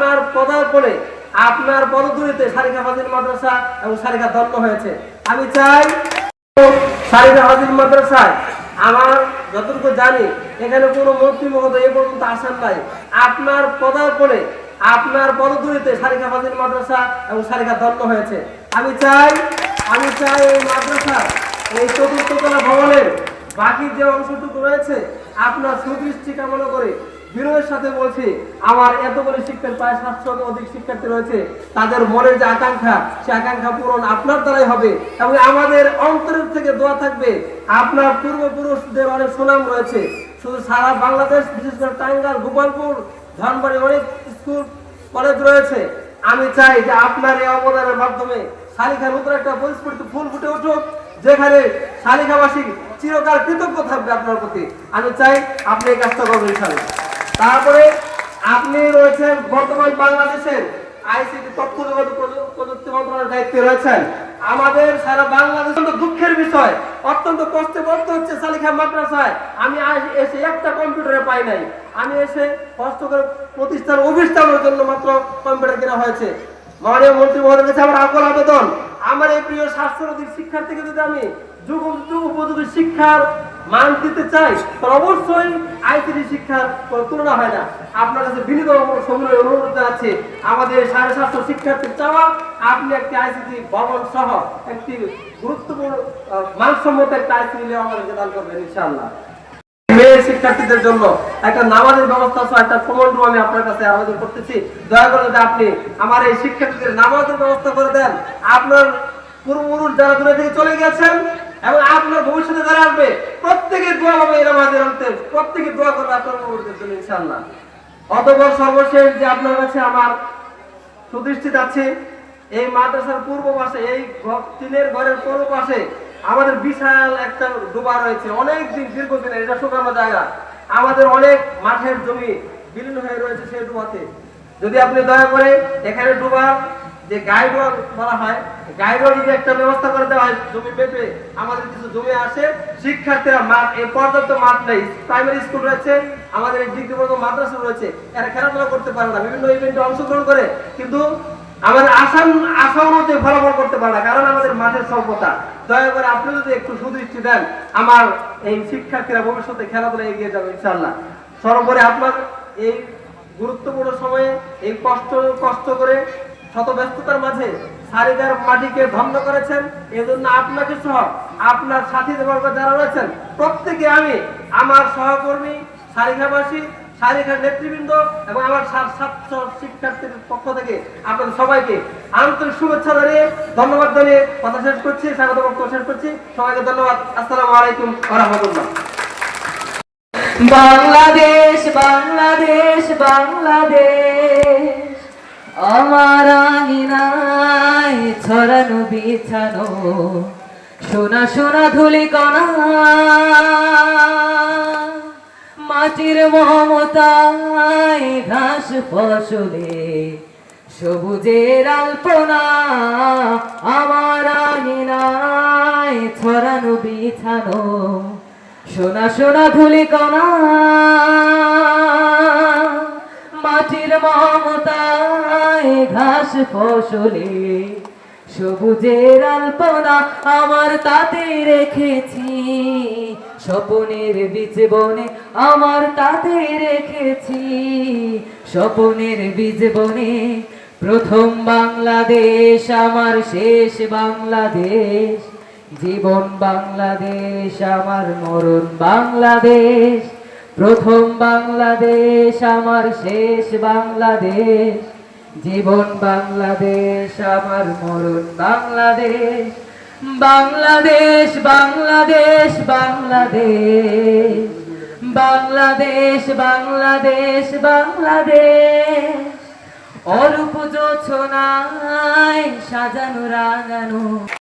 আপনার পদার্পণে আপনার বড়দুরিতে সারিকা ফাজিল মাদ্রাসা এবং সারিকা ধন্য হয়েছে। আমি চাই সারিকা ফাজিল মাদ্রাসায় আমার যতটুকু জানি এখানে কোনো মন্ত্রী মহোদয় এ পর্যন্ত আসেন নাই। আপনার পদার্পণে আপনার বড়দুরিতে সারিকা ফাজিল মাদ্রাসা এবং সারিকা ধন্য হয়েছে। আমি চাই এই মাদ্রাসা এই চতুর্থ তলা ভবনের বাকি যে অংশটুকু রয়েছে আপনার সুদৃষ্টি কামনা করে বিনয়ের সাথে বলছি, আমার এতগুলি শিক্ষার্থী প্রায় 700 অধিক শিক্ষার্থী রয়েছে, তাদের মনের যে আকাঙ্ক্ষা সে আকাঙ্ক্ষা পূরণ আপনার দ্বারাই হবে এবং আমাদের অন্তরের থেকে দোয়া থাকবে। আপনার পূর্বপুরুষদের অনেক সুনাম রয়েছে শুধু সারা বাংলাদেশ, বিশেষ করে টাঙ্গাইল, গোপালপুর, ধনবাড়ি অনেক স্কুল কলেজ রয়েছে। আমি চাই যে আপনার এই অবদানের মাধ্যমে সারিকা নতুন একটা পরিস্ফুটিত ফুল ফুটে উঠুক, যেখানে সারিকাবাসী চিরকাল কৃতজ্ঞ থাকবে আপনার প্রতি। আমি চাই আপনি এই কাজটা করবেন ইনশাআল্লাহ। তারপরে আপনি রয়েছেন বর্তমান বাংলাদেশের আইসিটি তথ্য যোগাযোগ প্রযুক্তি মন্ত্রণালয়ের দায়িত্বে রয়েছেন। আমাদের সারা বাংলাদেশ দুঃখের বিষয়, অত্যন্ত কষ্টে পড়তে হচ্ছে সালিখা মাদ্রাসায়। আমি এসে একটা কম্পিউটারে পাই নাই, আমি এসে কষ্ট করে প্রতিষ্ঠান অফিস চালানোর জন্য মাত্র কম্পিউটার কেনা হয়েছে। মাননীয় মন্ত্রী মহোদয়ের কাছে আমার আকুল আবেদন, আমার এই প্রিয় 700 অধিক শিক্ষার্থীকে যদি আমি যুগ উপযোগী শিক্ষার মান দিতে চাই তাহলে অবশ্যই আইসিটি শিক্ষার তুলনা হয় না। আপনার কাছে বিনীত সমন্বয় অনুরোধ জানাচ্ছি, আমাদের 750 শিক্ষার্থীর চাওয়া আপনি একটি আইসিটি ভবন সহ একটি গুরুত্বপূর্ণ মানসম্মত একটা আইসিটি আমাদেরকে দান করবেন ইনশাআল্লাহ। মেয়ে শিক্ষার্থীদের জন্য একটা নামাজের ব্যবস্থা সহ একটা কমন রুম আমি আপনার কাছে আবেদন করতেছি, দয়া করে যদি আপনি আমার এই শিক্ষার্থীদের নামাজের ব্যবস্থা করে দেন। আপনার পূর্বপুরুষ যারা দূরে থেকে চলে গেছেন এবং আপনার ভবিষ্যতে যারা আসবে প্রত্যেকের দোয়া হবে এই নামাজের অন্তে, প্রত্যেকে দোয়া করবে আপনার পূর্বপুরুষদের জন্য ইনশাআল্লাহ। অতঃপর সর্বশেষ যে আপনার কাছে আমার সুদৃষ্টি আছে, এই মাদ্রাসার পূর্ব পাশে এই টিনের ঘরের পূর্ব পাশে আমাদের বিশাল একটা ডোবা রয়েছে, অনেক দিন দীর্ঘদিনের, এটা শুকানো জায়গা। আমাদের অনেক মাঠের জমি বিলীন হয়ে রয়েছে সেই ডোবাতে। যদি আপনি দয়া করে এখানে ডোবার যে গাইডওয়াল বলা হয়, গাইডওয়াল যদি একটা ব্যবস্থা করে দেওয়া হয়, জমি পেপে আমাদের কিছু জমি আসে, শিক্ষার্থীরা মাঠ, এই পর্যাপ্ত মাঠ নেই, প্রাইমারি স্কুল রয়েছে, আমাদের এই ডিগ্রি পর্যন্ত মাদ্রাসা রয়েছে, এরা খেলাধুলা করতে পারে না, বিভিন্ন ইভেন্টে অংশগ্রহণ করে কিন্তু আমাদের আশা অনুযায়ী ফলাফল করতে পারে না, কারণ আমাদের মাঠের স্বল্পতা। দয়া করে আপনি যদি একটু সুদৃষ্টি দেন, আমার এই শিক্ষার্থীরা ভবিষ্যতে খেলাধুলা এগিয়ে যাবে ইনশাআল্লাহ। সর্বোপরি আপনার এই গুরুত্বপূর্ণ সময়ে এই কষ্ট করে শত ব্যস্ততার মাঝে সারিকার মাটিকে ধন্য করেছেন, এজন্য আপনাকে সহ আপনার সাথী যারা রয়েছেন প্রত্যেকে আমি আমার সহকর্মী সারিকাবাসী, সারিকার নেতৃবৃন্দ এবং আমার ছাত্র শিক্ষার্থীর পক্ষ থেকে আপনাদের সবাইকে আন্তরিক শুভেচ্ছা জানিয়ে ধন্যবাদ জানিয়ে কথা শেষ করছি, স্বাগত বক্তব্য শেষ করছি। সবাইকে ধন্যবাদ। আসসালামু আলাইকুম ওয়া রাহমাতুল্লাহ। বাংলাদেশ বাংলাদেশ বাংলাদেশ আমার আঙিনায় ছড়ানো বিছানো সোনা সোনা ধূলিকণা, মাটির মমতায় ঘাস ফসলে সবুজের আলপনা, আমার আঙিনায় ছড়ানো বিছানো সোনা সোনা ধূলিকণা, মাটির মমতায় ঘাস ফসলে সবুজের আলপনা, আমার তাতে রেখেছি স্বপনের বীজ বনে, আমার তাতে রেখেছি স্বপনের বীজ বনে। প্রথম বাংলাদেশ আমার শেষ বাংলাদেশ, জীবন বাংলাদেশ আমার মরণ বাংলাদেশ। প্রথম বাংলাদেশ আমার শেষ বাংলাদেশ, জীবন বাংলাদেশ আমার মরণ বাংলাদেশ। বাংলাদেশ বাংলাদেশ বাংলাদেশ বাংলাদেশ বাংলাদেশ বাংলাদেশ, অরূপ জোছনায় সাজানো রাঙানো।